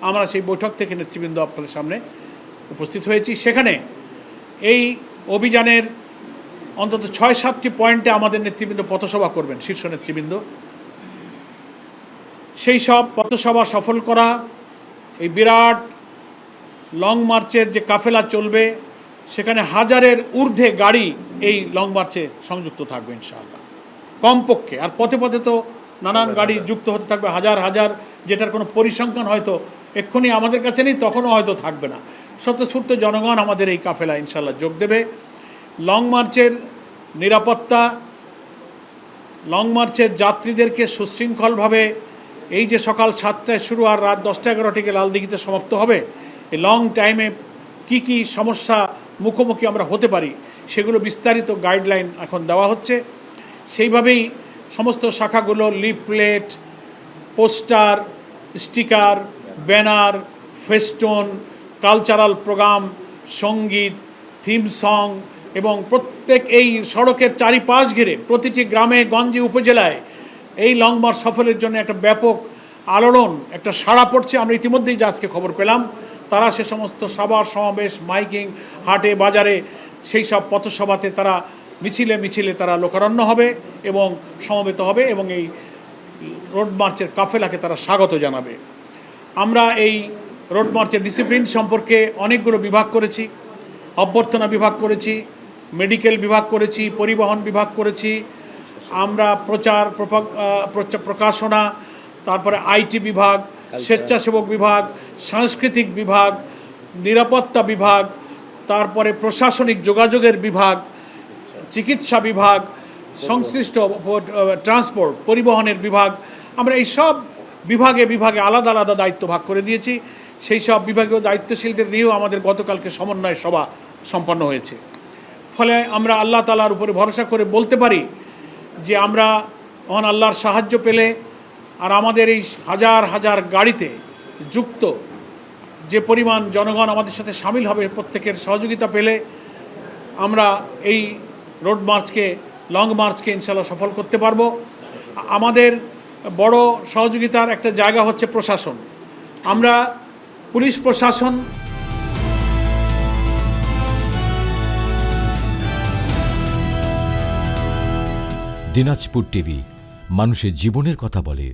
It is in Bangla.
আমরা সেই বৈঠক থেকে নেতৃবৃন্দ আপনাদের সামনে উপস্থিত হয়েছি। সেখানে এই অভিযানের অন্তত ৬-৭টি পয়েন্টে আমাদের নেতৃবৃন্দ পথসভা করবেন, শীর্ষ নেতৃবৃন্দ। সেই সব পথসভা সফল করা, এই বিরাট লং মার্চের যে কাফেলা চলবে সেখানে হাজারের ঊর্ধ্বে গাড়ি এই লং মার্চে সংযুক্ত থাকবে ইনশাআল্লাহ কমপক্ষে। আর পথে পথে তো নানান গাড়ি যুক্ত হতে থাকবে, হাজার হাজার, যেটার কোনো পরিসংখ্যান হয়তো এক্ষুনি আমাদের কাছে নেই, তখনও হয়তো থাকবে না। স্বতঃস্ফূর্ত জনগণ আমাদের এই কাফেলা ইনশাআল্লাহ যোগ দেবে। লং মার্চের নিরাপত্তা, লং মার্চের যাত্রীদেরকে সুশৃঙ্খলভাবে, এই যে সকাল 7টায় শুরু আর রাত 10টা-11টিকে লালদিঘিতে সমাপ্ত হবে, এই লং টাইমে কি কি সমস্যা মুখোমুখি আমরা হতে পারি সেগুলো বিস্তারিত গাইডলাইন এখন দেওয়া হচ্ছে। সেইভাবেই সমস্ত শাখাগুলো leaflet, poster, sticker, banner, festoon, cultural program, সঙ্গীত, থিম সং এবং প্রত্যেক এই সড়কের চারিপাশ ঘিরে প্রতিটি গ্রামে গঞ্জে উপজেলায় এই লং মার্চ সফরের জন্য একটা ব্যাপক আলোড়ন, একটা সাড়া পড়ছে। আমরা ইতিমধ্যেই যা আজকে খবর পেলাম, তারা সে সমস্ত সভা সমাবেশ, মাইকিং, হাটে বাজারে সেই সব পথসভাতে তারা মিছিলে মিছিলে তারা লোকারণ্য হবে এবং সমবেত হবে এবং এই রোড মার্চের কাফেলাকে তারা স্বাগত জানাবে। আমরা এই রোড মার্চের ডিসিপ্লিন সম্পর্কে অনেকগুলো বিভাগ করেছি, অভ্যর্থনা বিভাগ করেছি, মেডিকেল বিভাগ করেছি, পরিবহন বিভাগ করেছি, আমরা প্রকাশনা, তারপরে আইটি বিভাগ, স্বেচ্ছাসেবক বিভাগ, সাংস্কৃতিক বিভাগ, নিরাপত্তা বিভাগ, তারপরে প্রশাসনিক যোগাযোগের বিভাগ, চিকিৎসা বিভাগ, সংশ্লিষ্ট ট্রান্সপোর্ট পরিবহনের বিভাগ, আমরা এই সব বিভাগে বিভাগে আলাদা আলাদা দায়িত্ব ভাগ করে দিয়েছি। সেই সব বিভাগীয় দায়িত্বশীলদের নিয়েও আমাদের গতকালকে সমন্বয় সভা সম্পন্ন হয়েছে। ফলে আমরা আল্লাহ তাআলার উপরে ভরসা করে বলতে পারি যে আমরা মহান আল্লাহর সাহায্য পেলে আর আমাদের এই হাজার হাজার গাড়িতে যুক্ত যে পরিমাণ জনগণ আমাদের সাথে সামিল হবে, প্রত্যেকের সহযোগিতা পেলে আমরা এই রোড মার্চকে, লং মার্চকে ইনশাআল্লাহ সফল করতে পারবো। আমাদের বড় সহযোগিতার একটা জায়গা হচ্ছে প্রশাসন। আমরা পুলিশ প্রশাসন, দিনাজপুর টিভি, মানুষের জীবনের কথা বলে।